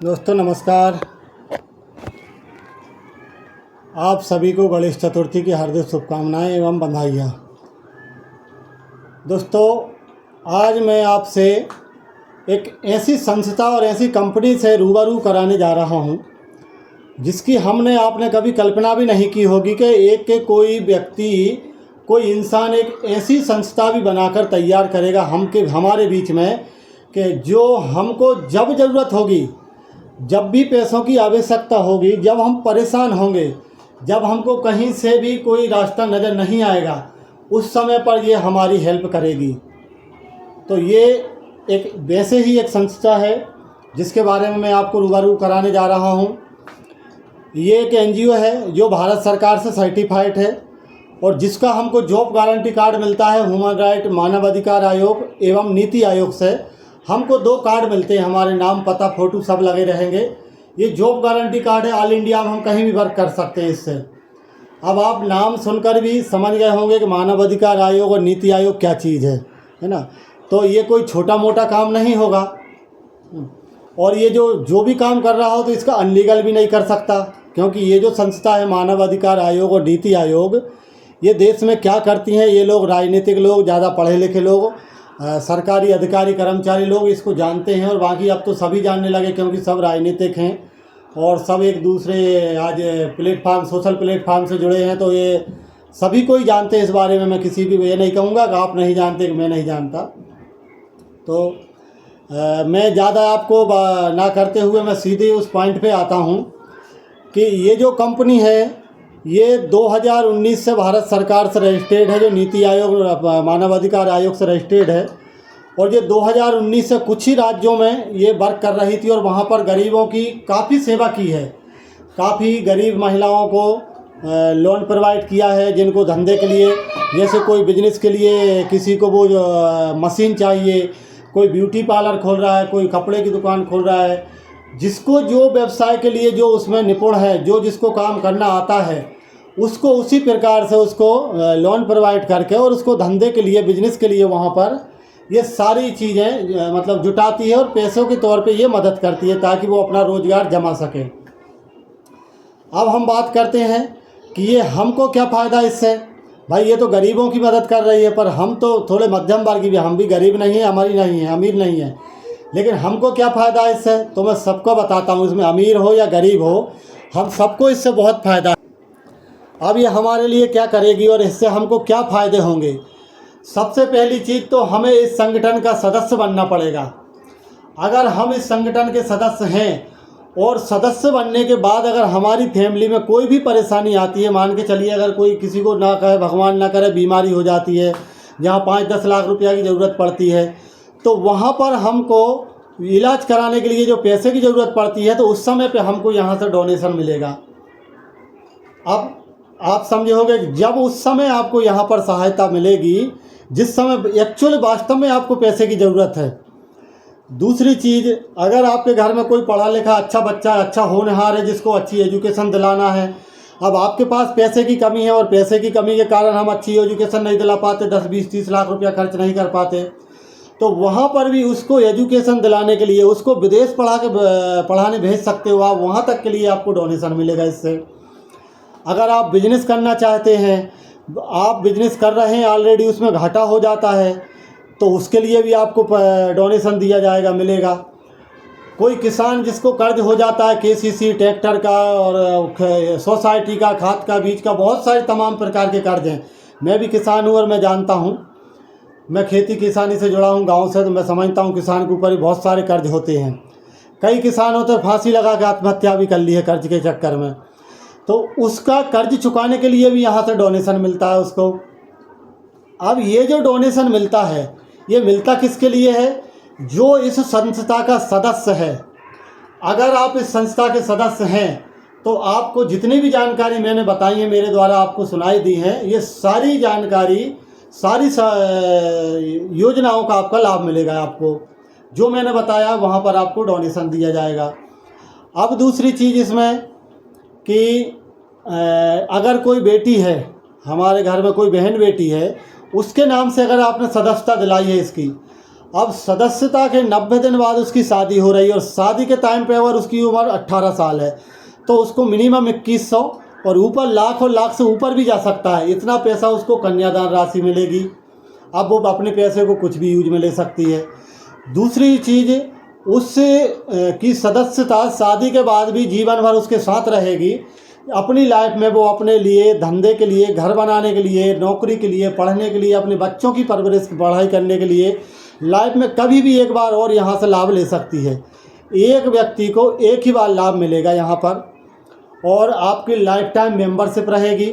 दोस्तों नमस्कार। आप सभी को गणेश चतुर्थी की हार्दिक शुभकामनाएं एवं बधाइयाँ। दोस्तों आज मैं आपसे एक ऐसी संस्था और ऐसी कंपनी से रूबरू कराने जा रहा हूं जिसकी आपने कभी कल्पना भी नहीं की होगी कि कोई व्यक्ति, कोई इंसान एक ऐसी संस्था भी बनाकर तैयार करेगा हमारे बीच में कि जो हमको जब ज़रूरत होगी, जब भी पैसों की आवश्यकता होगी, जब हम परेशान होंगे, जब हमको कहीं से भी कोई रास्ता नज़र नहीं आएगा, उस समय पर ये हमारी हेल्प करेगी। तो ये एक वैसे ही एक संस्था है जिसके बारे में मैं आपको रूबरू कराने जा रहा हूँ। ये एक एनजीओ है जो भारत सरकार से सर्टिफाइड है और जिसका हमको जॉब गारंटी कार्ड मिलता है ह्यूमन राइट मानव अधिकार आयोग एवं नीति आयोग से। हमको 2 कार्ड मिलते हैं, हमारे नाम पता फ़ोटो सब लगे रहेंगे। ये जॉब गारंटी कार्ड है, ऑल इंडिया में हम कहीं भी वर्क कर सकते हैं इससे। अब आप नाम सुनकर भी समझ गए होंगे कि मानव अधिकार आयोग और नीति आयोग क्या चीज़ है ना। तो ये कोई छोटा मोटा काम नहीं होगा और ये जो भी काम कर रहा हो तो इसका अनलीगल भी नहीं कर सकता, क्योंकि ये जो संस्था है मानव अधिकार आयोग और नीति आयोग, ये देश में क्या करती हैं, ये लोग राजनीतिक लोग, ज़्यादा पढ़े लिखे लोग, सरकारी अधिकारी कर्मचारी लोग इसको जानते हैं और बाकी अब तो सभी जानने लगे क्योंकि सब राजनीतिक हैं और सब एक दूसरे आज सोशल प्लेटफार्म से जुड़े हैं, तो ये सभी को ही जानते हैं इस बारे में। मैं किसी भी ये नहीं कहूँगा कि आप नहीं जानते कि मैं नहीं जानता। तो मैं ज़्यादा आपको ना करते हुए मैं सीधे उस पॉइंट पे आता हूँ कि ये जो कंपनी है ये 2019 से भारत सरकार से रजिस्टर्ड है, जो नीति आयोग मानव अधिकार आयोग से रजिस्टर्ड है। और ये 2019 से कुछ ही राज्यों में ये वर्क कर रही थी और वहाँ पर गरीबों की काफ़ी सेवा की है। काफ़ी गरीब महिलाओं को लोन प्रोवाइड किया है, जिनको धंधे के लिए, जैसे कोई बिजनेस के लिए किसी को वो मशीन चाहिए, कोई ब्यूटी पार्लर खोल रहा है, कोई कपड़े की दुकान खोल रहा है, जिसको जो व्यवसाय के लिए जो उसमें निपुण है, जो जिसको काम करना आता है, उसको उसी प्रकार से उसको लोन प्रोवाइड करके और उसको धंधे के लिए, बिजनेस के लिए वहाँ पर ये सारी चीज़ें मतलब जुटाती है और पैसों के तौर पे ये मदद करती है ताकि वो अपना रोज़गार जमा सके। अब हम बात करते हैं कि ये हमको क्या फ़ायदा इससे। भाई ये तो गरीबों की मदद कर रही है, पर हम तो थोड़े मध्यम वर्गीय भी, हम भी गरीब नहीं हैं, हमारी नहीं है, अमीर नहीं है, लेकिन हमको क्या फ़ायदा है इससे तो मैं सबको बताता हूँ। इसमें अमीर हो या गरीब हो, हम सबको इससे बहुत फ़ायदा है। अब ये हमारे लिए क्या करेगी और इससे हमको क्या फ़ायदे होंगे। सबसे पहली चीज़ तो हमें इस संगठन का सदस्य बनना पड़ेगा। अगर हम इस संगठन के सदस्य हैं और सदस्य बनने के बाद अगर हमारी फैमिली में कोई भी परेशानी आती है, मान के चलिए अगर कोई किसी को ना कहे, भगवान ना करे, बीमारी हो जाती है जहाँ 5-10 लाख रुपया की ज़रूरत पड़ती है, तो वहाँ पर हमको इलाज कराने के लिए जो पैसे की ज़रूरत पड़ती है तो उस समय पे हमको यहाँ से डोनेशन मिलेगा। अब आप समझोगे जब उस समय आपको यहाँ पर सहायता मिलेगी जिस समय एक्चुअल वास्तव में आपको पैसे की ज़रूरत है। दूसरी चीज़, अगर आपके घर में कोई पढ़ा लिखा अच्छा बच्चा, अच्छा होनहार है, जिसको अच्छी एजुकेशन दिलाना है, अब आपके पास पैसे की कमी है और पैसे की कमी के कारण हम अच्छी एजुकेशन नहीं दिला पाते, 10-20-30 लाख रुपया खर्च नहीं कर पाते, तो वहाँ पर भी उसको एजुकेशन दिलाने के लिए उसको विदेश पढ़ाने भेज सकते हो आप, वहाँ तक के लिए आपको डोनेशन मिलेगा इससे। अगर आप बिजनेस करना चाहते हैं, आप बिजनेस कर रहे हैं ऑलरेडी, उसमें घाटा हो जाता है तो उसके लिए भी आपको डोनेशन दिया जाएगा, मिलेगा। कोई किसान जिसको कर्ज हो जाता है, केसीसी, ट्रैक्टर का और सोसाइटी का, खाद का, बीज का, बहुत सारे तमाम प्रकार के कर्ज हैं। मैं भी किसान हूँ और मैं जानता हूँ, मैं खेती किसानी से जुड़ा हूँ गांव से, तो मैं समझता हूँ किसान के ऊपर ही बहुत सारे कर्ज होते हैं। कई किसान होते फांसी लगा के आत्महत्या भी कर ली है कर्ज के चक्कर में, तो उसका कर्ज चुकाने के लिए भी यहाँ से डोनेशन मिलता है उसको। अब ये जो डोनेशन मिलता है ये मिलता किसके लिए है? जो इस संस्था का सदस्य है। अगर आप इस संस्था के सदस्य हैं तो आपको जितनी भी जानकारी मैंने बताई है, मेरे द्वारा आपको सुनाई दी है, ये सारी जानकारी, सारी योजनाओं का आपका लाभ मिलेगा। आपको जो मैंने बताया वहाँ पर आपको डोनेशन दिया जाएगा। अब दूसरी चीज़ इसमें कि अगर कोई बेटी है, हमारे घर में कोई बहन बेटी है, उसके नाम से अगर आपने सदस्यता दिलाई है इसकी, अब सदस्यता के 90 दिन बाद उसकी शादी हो रही है और शादी के टाइम पे अगर उसकी उम्र 18 साल है तो उसको मिनिमम 2100 और ऊपर लाख और लाख से ऊपर भी जा सकता है, इतना पैसा उसको कन्यादान राशि मिलेगी। अब वो अपने पैसे को कुछ भी यूज में ले सकती है। दूसरी चीज़, उस की सदस्यता शादी के बाद भी जीवन भर उसके साथ रहेगी। अपनी लाइफ में वो अपने लिए, धंधे के लिए, घर बनाने के लिए, नौकरी के लिए, पढ़ने के लिए, अपने बच्चों की परवरिश पढ़ाई करने के लिए लाइफ में कभी भी एक बार और यहाँ से लाभ ले सकती है। एक व्यक्ति को एक ही बार लाभ मिलेगा यहाँ पर, और आपकी लाइफ टाइम मेंबरशिप रहेगी।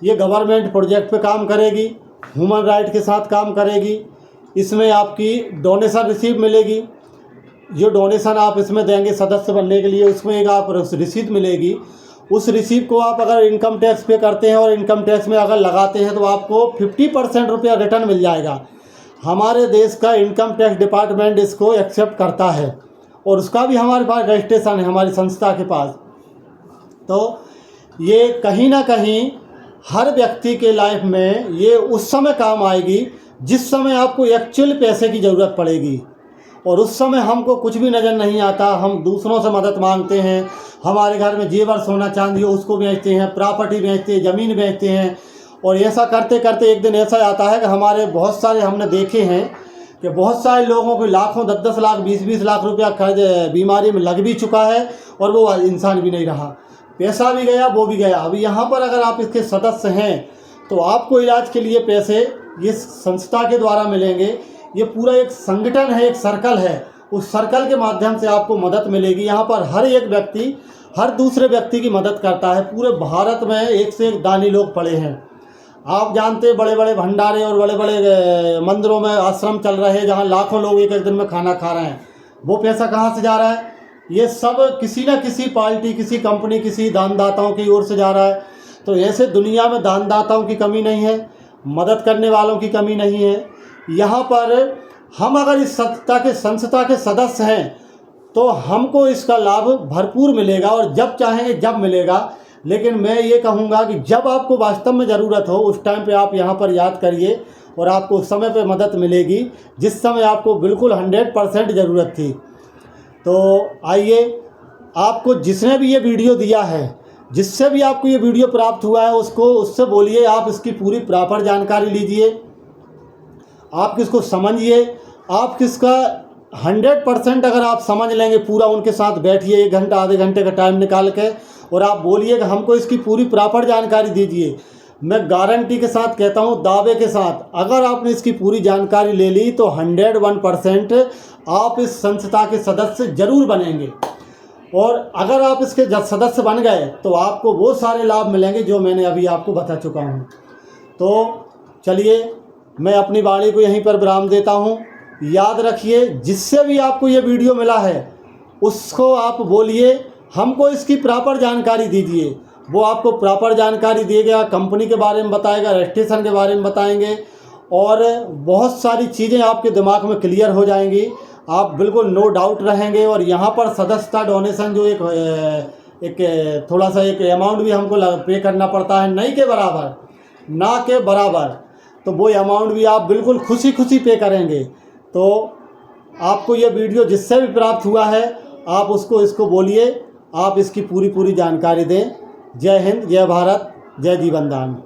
ये गवर्नमेंट प्रोजेक्ट पे काम करेगी, ह्यूमन राइट के साथ काम करेगी। इसमें आपकी डोनेशन रिसीव मिलेगी। जो डोनेशन आप इसमें देंगे सदस्य बनने के लिए, उसमें एक आप रिसीट मिलेगी। उस रिसीट को आप अगर इनकम टैक्स पे करते हैं और इनकम टैक्स में अगर लगाते हैं तो आपको 50% रुपया रिटर्न मिल जाएगा। हमारे देश का इनकम टैक्स डिपार्टमेंट इसको एक्सेप्ट करता है और उसका भी हमारे पास रजिस्ट्रेशन है हमारी संस्था के पास। तो ये कहीं ना कहीं हर व्यक्ति के लाइफ में ये उस समय काम आएगी जिस समय आपको एक्चुअल पैसे की ज़रूरत पड़ेगी, और उस समय हमको कुछ भी नज़र नहीं आता। हम दूसरों से मदद मांगते हैं, हमारे घर में जेवर सोना चांदी हो उसको बेचते हैं, प्रॉपर्टी बेचते हैं, ज़मीन बेचते हैं, और ऐसा करते करते एक दिन ऐसा आता है कि हमारे बहुत सारे हमने देखे हैं कि बहुत सारे लोगों को लाखों 10-10 लाख 20-20 लाख रुपया कर्ज बीमारी में लग भी चुका है और वो इंसान भी नहीं रहा, पैसा भी गया, वो भी गया। अभी यहाँ पर अगर आप इसके सदस्य हैं तो आपको इलाज के लिए पैसे ये संस्था के द्वारा मिलेंगे। ये पूरा एक संगठन है, एक सर्कल है, उस सर्कल के माध्यम से आपको मदद मिलेगी। यहाँ पर हर एक व्यक्ति हर दूसरे व्यक्ति की मदद करता है। पूरे भारत में एक से एक दानी लोग पड़े हैं। आप जानते हैं बड़े बड़े भंडारे और बड़े बड़े मंदिरों में आश्रम चल रहे हैं जहाँ लाखों लोग एक एक दिन में खाना खा रहे हैं। वो पैसा कहाँ से जा रहा है? ये सब किसी न किसी पार्टी, किसी कंपनी, किसी दानदाताओं की ओर से जा रहा है। तो ऐसे दुनिया में दानदाताओं की कमी नहीं है, मदद करने वालों की कमी नहीं है। यहाँ पर हम अगर इस संस्था के सदस्य हैं तो हमको इसका लाभ भरपूर मिलेगा और जब चाहेंगे जब मिलेगा। लेकिन मैं ये कहूँगा कि जब आपको वास्तव में ज़रूरत हो उस टाइम पे आप यहाँ पर याद करिए और आपको उस समय पे मदद मिलेगी जिस समय आपको बिल्कुल 100% ज़रूरत थी। तो आइए, आपको जिसने भी ये वीडियो दिया है, जिससे भी आपको ये वीडियो प्राप्त हुआ है, उससे बोलिए आप इसकी पूरी प्रॉपर जानकारी लीजिए, आप किसको समझिए। आप किसका 100% अगर आप समझ लेंगे, पूरा उनके साथ बैठिए 1 घंटा आधे घंटे का टाइम निकाल के और आप बोलिए कि हमको इसकी पूरी प्रॉपर जानकारी दीजिए। मैं गारंटी के साथ कहता हूँ, दावे के साथ, अगर आपने इसकी पूरी जानकारी ले ली तो 101% आप इस संस्था के सदस्य जरूर बनेंगे। और अगर आप इसके सदस्य बन गए तो आपको वो सारे लाभ मिलेंगे जो मैंने अभी आपको बता चुका हूँ। तो चलिए, मैं अपनी वाणी को यहीं पर विराम देता हूँ। याद रखिए, जिससे भी आपको ये वीडियो मिला है उसको आप बोलिए हमको इसकी प्रॉपर जानकारी दीजिए। वो आपको प्रॉपर जानकारी देगा, कंपनी के बारे में बताएगा, रजिस्ट्रेशन के बारे में बताएंगे और बहुत सारी चीज़ें आपके दिमाग में क्लियर हो जाएंगी। आप बिल्कुल नो डाउट रहेंगे। और यहाँ पर सदस्यता डोनेशन जो एक थोड़ा सा एक अमाउंट भी हमको पे करना पड़ता है, नहीं के बराबर, ना के बराबर, तो वो अमाउंट भी आप बिल्कुल खुशी खुशी पे करेंगे। तो आपको ये वीडियो जिससे भी प्राप्त हुआ है आप इसको बोलिए, आप इसकी पूरी जानकारी दें। जय हिंद, जय भारत, जय जीवन दान।